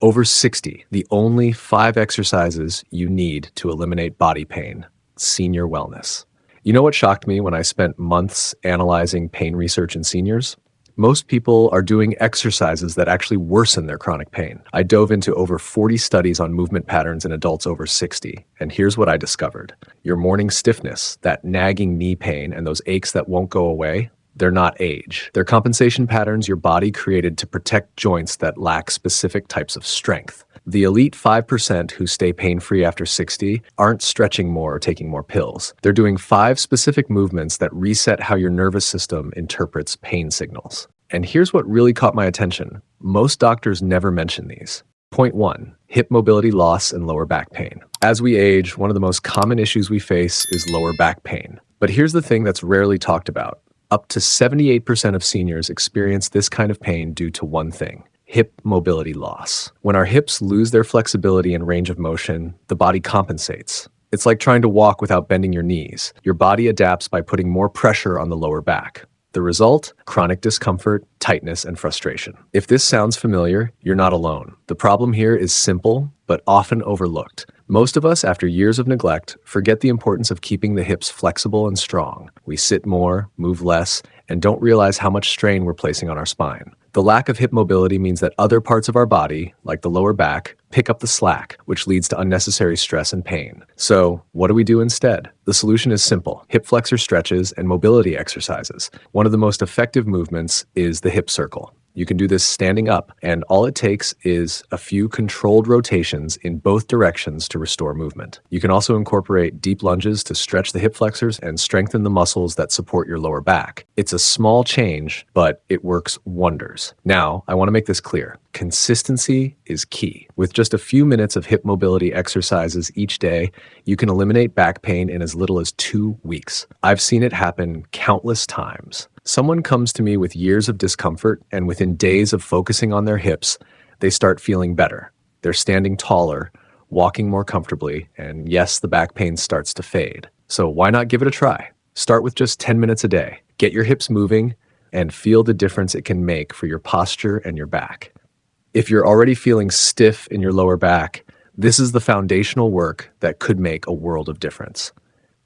Over 60, the only 5 exercises you need to eliminate body pain. Senior wellness. You know what shocked me when I spent months analyzing pain research in seniors? Most people are doing exercises that actually worsen their chronic pain. I dove into over 40 studies on movement patterns in adults over 60, and here's what I discovered. Your morning stiffness, that nagging knee pain, and those aches that won't go away, they're not age. They're compensation patterns your body created to protect joints that lack specific types of strength. The elite 5% who stay pain-free after 60 aren't stretching more or taking more pills. They're doing 5 specific movements that reset how your nervous system interprets pain signals. And here's what really caught my attention. Most doctors never mention these. Point 1, hip mobility loss and lower back pain. As we age, one of the most common issues we face is lower back pain. But here's the thing that's rarely talked about. Up to 78% of seniors experience this kind of pain due to one thing: hip mobility loss. When our hips lose their flexibility and range of motion, the body compensates. It's like trying to walk without bending your knees. Your body adapts by putting more pressure on the lower back. The result? Chronic discomfort, tightness, and frustration. If this sounds familiar, you're not alone. The problem here is simple, but often overlooked. Most of us, after years of neglect, forget the importance of keeping the hips flexible and strong. We sit more, move less, and don't realize how much strain we're placing on our spine. The lack of hip mobility means that other parts of our body, like the lower back, pick up the slack, which leads to unnecessary stress and pain. So, what do we do instead? The solution is simple: hip flexor stretches and mobility exercises. One of the most effective movements is the hip circle. You can do this standing up, and all it takes is a few controlled rotations in both directions to restore movement. You can also incorporate deep lunges to stretch the hip flexors and strengthen the muscles that support your lower back. It's a small change, but it works wonders. Now, I want to make this clear. Consistency is key. With just a few minutes of hip mobility exercises each day, you can eliminate back pain in as little as 2 weeks. I've seen it happen countless times. Someone comes to me with years of discomfort, and within days of focusing on their hips, they start feeling better. They're standing taller, walking more comfortably, and yes, the back pain starts to fade. So why not give it a try? Start with just 10 minutes a day. Get your hips moving and feel the difference it can make for your posture and your back. If you're already feeling stiff in your lower back, this is the foundational work that could make a world of difference.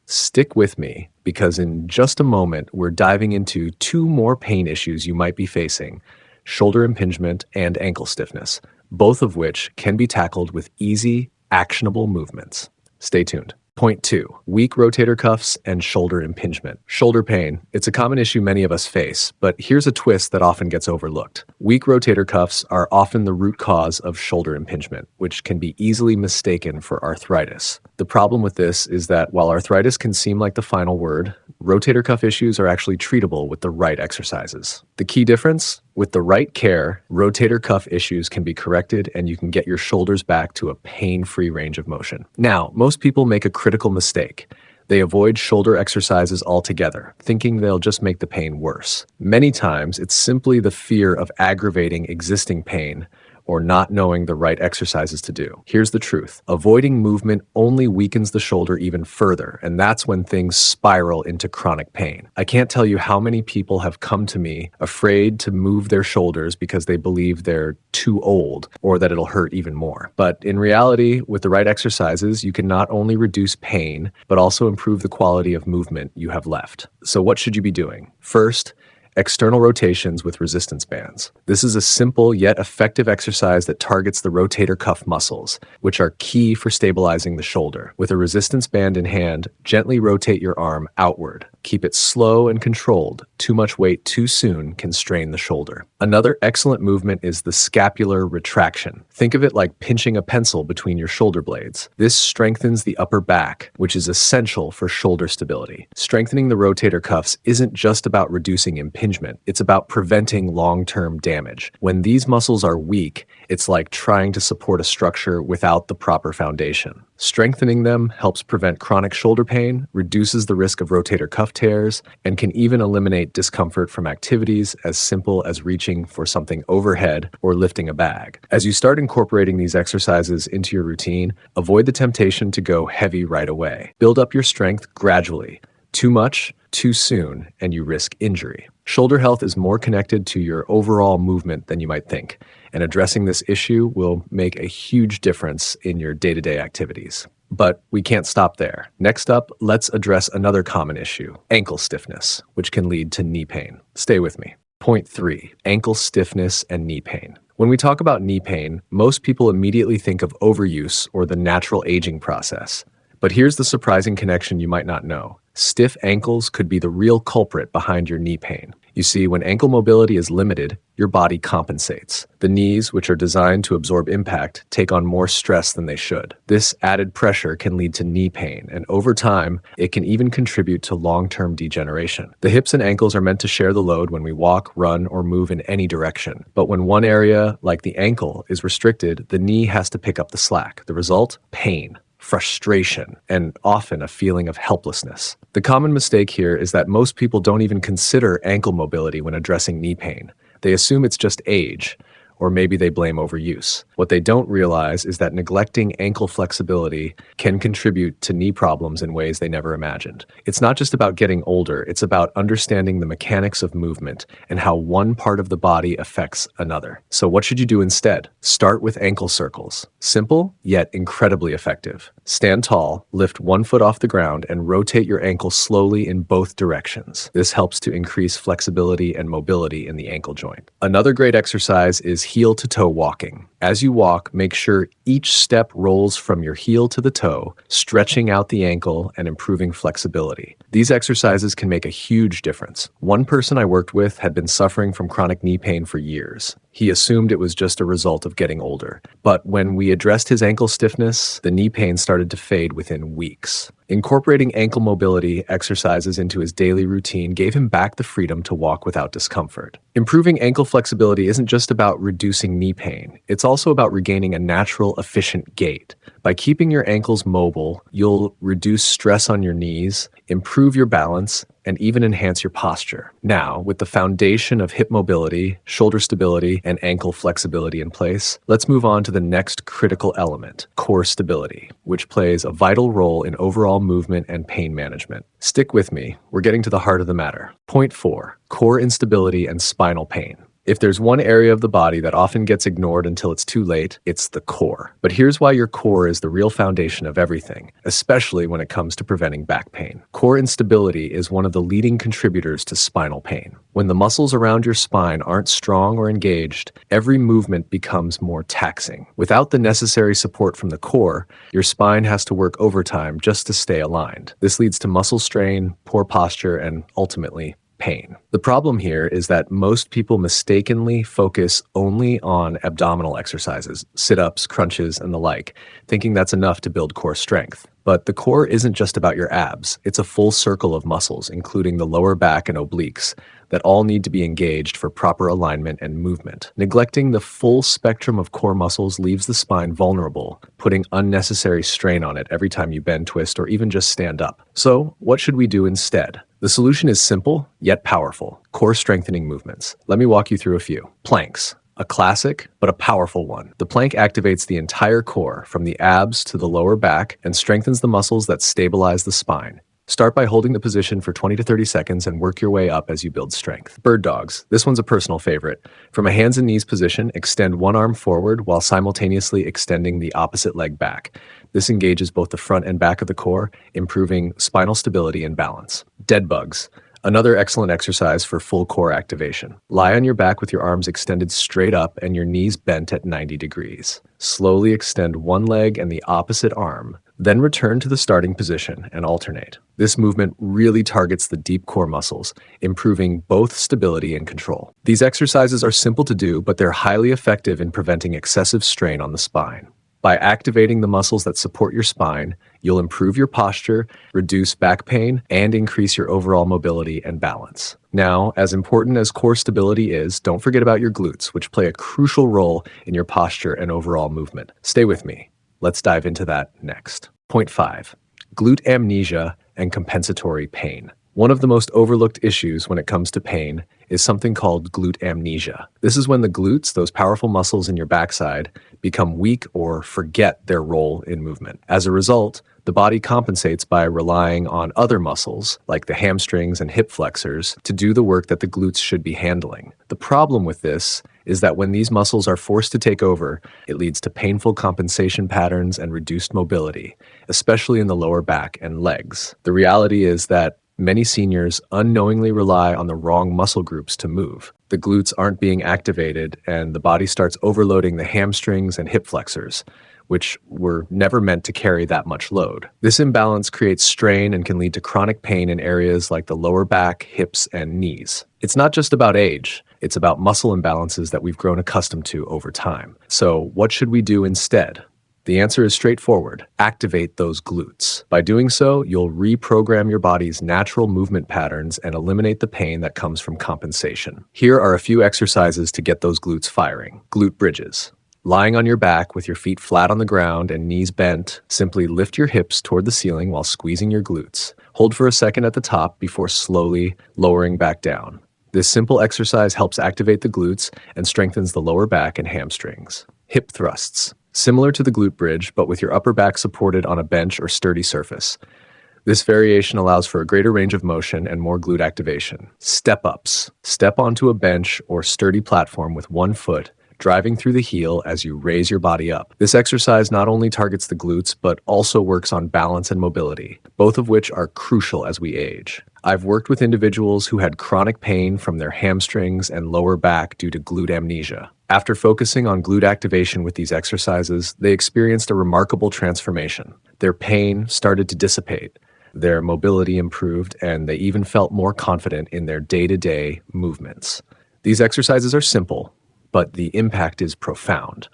Stick with me, because in just a moment, we're diving into 2 more pain issues you might be facing: shoulder impingement and ankle stiffness, both of which can be tackled with easy, actionable movements. Stay tuned. Point 2, weak rotator cuffs and shoulder impingement. Shoulder pain, it's a common issue many of us face, but here's a twist that often gets overlooked. Weak rotator cuffs are often the root cause of shoulder impingement, which can be easily mistaken for arthritis. The problem with this is that while arthritis can seem like the final word, rotator cuff issues are actually treatable with the right exercises. The key difference? With the right care, rotator cuff issues can be corrected and you can get your shoulders back to a pain-free range of motion. Now, most people make a critical mistake. They avoid shoulder exercises altogether, thinking they'll just make the pain worse. Many times, it's simply the fear of aggravating existing pain or not knowing the right exercises to do. Here's the truth. Avoiding movement only weakens the shoulder even further, and that's when things spiral into chronic pain. I can't tell you how many people have come to me afraid to move their shoulders because they believe they're too old or that it'll hurt even more. But in reality, with the right exercises, you can not only reduce pain, but also improve the quality of movement you have left. So what should you be doing? First, external rotations with resistance bands. This is a simple yet effective exercise that targets the rotator cuff muscles, which are key for stabilizing the shoulder. With a resistance band in hand, gently rotate your arm outward. Keep it slow and controlled. Too much weight too soon can strain the shoulder. Another excellent movement is the scapular retraction. Think of it like pinching a pencil between your shoulder blades. This strengthens the upper back, which is essential for shoulder stability. Strengthening the rotator cuffs isn't just about reducing impingement. It's about preventing long-term damage. When these muscles are weak, it's like trying to support a structure without the proper foundation. Strengthening them helps prevent chronic shoulder pain, reduces the risk of rotator cuff tears, and can even eliminate discomfort from activities as simple as reaching for something overhead or lifting a bag. As you start incorporating these exercises into your routine, avoid the temptation to go heavy right away. Build up your strength gradually. Too much, too soon and you risk injury. Shoulder health is more connected to your overall movement than you might think, and addressing this issue will make a huge difference in your day-to-day activities. But we can't stop there. Next up, let's address another common issue, ankle stiffness, which can lead to knee pain. Stay with me. Point 3, ankle stiffness and knee pain. When we talk about knee pain, most people immediately think of overuse or the natural aging process. But here's the surprising connection you might not know. Stiff ankles could be the real culprit behind your knee pain. You see, when ankle mobility is limited, your body compensates. The knees, which are designed to absorb impact, take on more stress than they should. This added pressure can lead to knee pain, and over time, it can even contribute to long-term degeneration. The hips and ankles are meant to share the load when we walk, run, or move in any direction. But when one area, like the ankle, is restricted, the knee has to pick up the slack. The result? Pain, frustration, and often a feeling of helplessness. The common mistake here is that most people don't even consider ankle mobility when addressing knee pain. They assume it's just age, or maybe they blame overuse. What they don't realize is that neglecting ankle flexibility can contribute to knee problems in ways they never imagined. It's not just about getting older, it's about understanding the mechanics of movement and how one part of the body affects another. So what should you do instead? Start with ankle circles. Simple, yet incredibly effective. Stand tall, lift one foot off the ground, and rotate your ankle slowly in both directions. This helps to increase flexibility and mobility in the ankle joint. Another great exercise is heel-to-toe walking. As you walk, make sure each step rolls from your heel to the toe, stretching out the ankle and improving flexibility. These exercises can make a huge difference. One person I worked with had been suffering from chronic knee pain for years. He assumed it was just a result of getting older. But when we addressed his ankle stiffness, the knee pain started to fade within weeks. Incorporating ankle mobility exercises into his daily routine gave him back the freedom to walk without discomfort. Improving ankle flexibility isn't just about reducing knee pain. It's also about regaining a natural, efficient gait. By keeping your ankles mobile, you'll reduce stress on your knees, improve your balance, and even enhance your posture. Now, with the foundation of hip mobility, shoulder stability, and ankle flexibility in place, let's move on to the next critical element, core stability, which plays a vital role in overall movement and pain management. Stick with me, we're getting to the heart of the matter. Point 4, core instability and spinal pain. If there's one area of the body that often gets ignored until it's too late, it's the core. But here's why your core is the real foundation of everything, especially when it comes to preventing back pain. Core instability is one of the leading contributors to spinal pain. When the muscles around your spine aren't strong or engaged, every movement becomes more taxing. Without the necessary support from the core, your spine has to work overtime just to stay aligned. This leads to muscle strain, poor posture, and ultimately, pain. The problem here is that most people mistakenly focus only on abdominal exercises, sit-ups, crunches, and the like, thinking that's enough to build core strength. But the core isn't just about your abs. It's a full circle of muscles, including the lower back and obliques, that all need to be engaged for proper alignment and movement. Neglecting the full spectrum of core muscles leaves the spine vulnerable, putting unnecessary strain on it every time you bend, twist, or even just stand up. So, what should we do instead? The solution is simple, yet powerful. Core strengthening movements. Let me walk you through a few. Planks. A classic, but a powerful one. The plank activates the entire core, from the abs to the lower back, and strengthens the muscles that stabilize the spine. Start by holding the position for 20 to 30 seconds and work your way up as you build strength. Bird dogs. This one's a personal favorite. From a hands and knees position, extend one arm forward while simultaneously extending the opposite leg back. This engages both the front and back of the core, improving spinal stability and balance. Dead bugs. Another excellent exercise for full core activation. Lie on your back with your arms extended straight up and your knees bent at 90 degrees. Slowly extend one leg and the opposite arm, then return to the starting position and alternate. This movement really targets the deep core muscles, improving both stability and control. These exercises are simple to do, but they're highly effective in preventing excessive strain on the spine. By activating the muscles that support your spine, you'll improve your posture, reduce back pain, and increase your overall mobility and balance. Now, as important as core stability is, don't forget about your glutes, which play a crucial role in your posture and overall movement. Stay with me. Let's dive into that next. Point 5, glute amnesia and compensatory pain. One of the most overlooked issues when it comes to pain is something called glute amnesia. This is when the glutes, those powerful muscles in your backside, become weak or forget their role in movement. As a result, the body compensates by relying on other muscles, like the hamstrings and hip flexors, to do the work that the glutes should be handling. The problem with this is that when these muscles are forced to take over, it leads to painful compensation patterns and reduced mobility, especially in the lower back and legs. The reality is that many seniors unknowingly rely on the wrong muscle groups to move. The glutes aren't being activated, and the body starts overloading the hamstrings and hip flexors, which were never meant to carry that much load. This imbalance creates strain and can lead to chronic pain in areas like the lower back, hips, and knees. It's not just about age, it's about muscle imbalances that we've grown accustomed to over time. So, what should we do instead? The answer is straightforward. Activate those glutes. By doing so, you'll reprogram your body's natural movement patterns and eliminate the pain that comes from compensation. Here are a few exercises to get those glutes firing. Glute bridges. Lying on your back with your feet flat on the ground and knees bent, simply lift your hips toward the ceiling while squeezing your glutes. Hold for a second at the top before slowly lowering back down. This simple exercise helps activate the glutes and strengthens the lower back and hamstrings. Hip thrusts. Similar to the glute bridge, but with your upper back supported on a bench or sturdy surface. This variation allows for a greater range of motion and more glute activation. Step-ups. Step onto a bench or sturdy platform with one foot, driving through the heel as you raise your body up. This exercise not only targets the glutes, but also works on balance and mobility, both of which are crucial as we age. I've worked with individuals who had chronic pain from their hamstrings and lower back due to glute amnesia. After focusing on glute activation with these exercises, they experienced a remarkable transformation. Their pain started to dissipate, their mobility improved, and they even felt more confident in their day-to-day movements. These exercises are simple, but the impact is profound.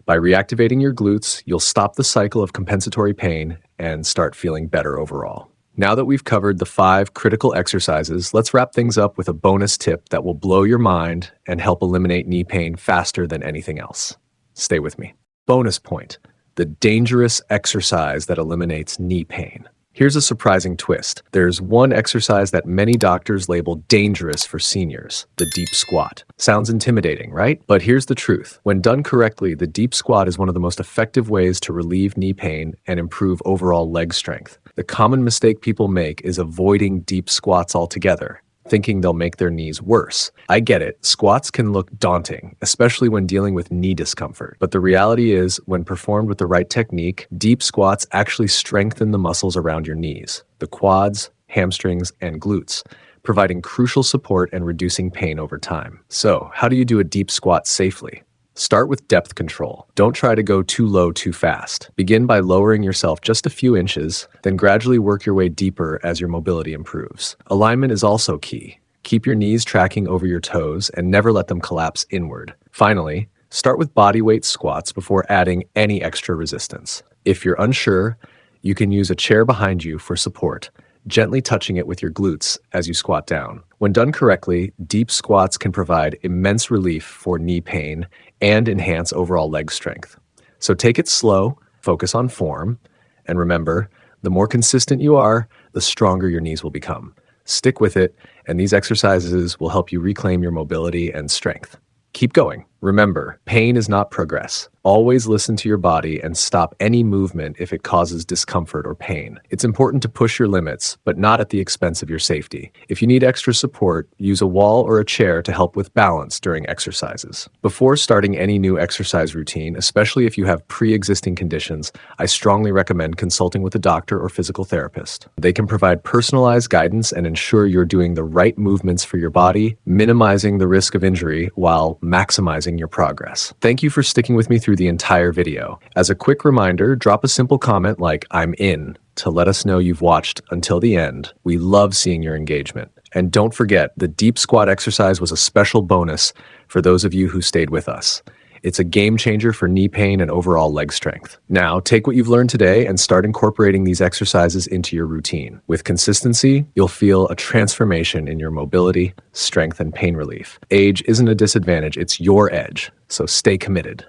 By reactivating your glutes, you'll stop the cycle of compensatory pain and start feeling better overall. Now that we've covered the 5 critical exercises, let's wrap things up with a bonus tip that will blow your mind and help eliminate knee pain faster than anything else. Stay with me. Bonus point: the dangerous exercise that eliminates knee pain. Here's a surprising twist. There's one exercise that many doctors label dangerous for seniors: the deep squat. Sounds intimidating, right? But here's the truth. When done correctly, the deep squat is one of the most effective ways to relieve knee pain and improve overall leg strength. The common mistake people make is avoiding deep squats altogether, thinking they'll make their knees worse. I get it. Squats can look daunting, especially when dealing with knee discomfort. But the reality is, when performed with the right technique, deep squats actually strengthen the muscles around your knees, the quads, hamstrings, and glutes, providing crucial support and reducing pain over time. So, how do you do a deep squat safely? Start with depth control. Don't try to go too low too fast. Begin by lowering yourself just a few inches, then gradually work your way deeper as your mobility improves. Alignment is also key. Keep your knees tracking over your toes and never let them collapse inward. Finally, start with body weight squats before adding any extra resistance. If you're unsure, you can use a chair behind you for support, gently touching it with your glutes as you squat down. When done correctly, deep squats can provide immense relief for knee pain and enhance overall leg strength. So take it slow, focus on form, and remember, the more consistent you are, the stronger your knees will become. Stick with it, and these exercises will help you reclaim your mobility and strength. Keep going. Remember, pain is not progress. Always listen to your body and stop any movement if it causes discomfort or pain. It's important to push your limits, but not at the expense of your safety. If you need extra support, use a wall or a chair to help with balance during exercises. Before starting any new exercise routine, especially if you have pre-existing conditions, I strongly recommend consulting with a doctor or physical therapist. They can provide personalized guidance and ensure you're doing the right movements for your body, minimizing the risk of injury while maximizing your progress. Thank you for sticking with me through the entire video. As a quick reminder, drop a simple comment like "I'm in" to let us know you've watched until the end. We love seeing your engagement. And don't forget, the deep squat exercise was a special bonus for those of you who stayed with us. It's a game changer for knee pain and overall leg strength. Now, take what you've learned today and start incorporating these exercises into your routine. With consistency, you'll feel a transformation in your mobility, strength, and pain relief. Age isn't a disadvantage, it's your edge, so stay committed.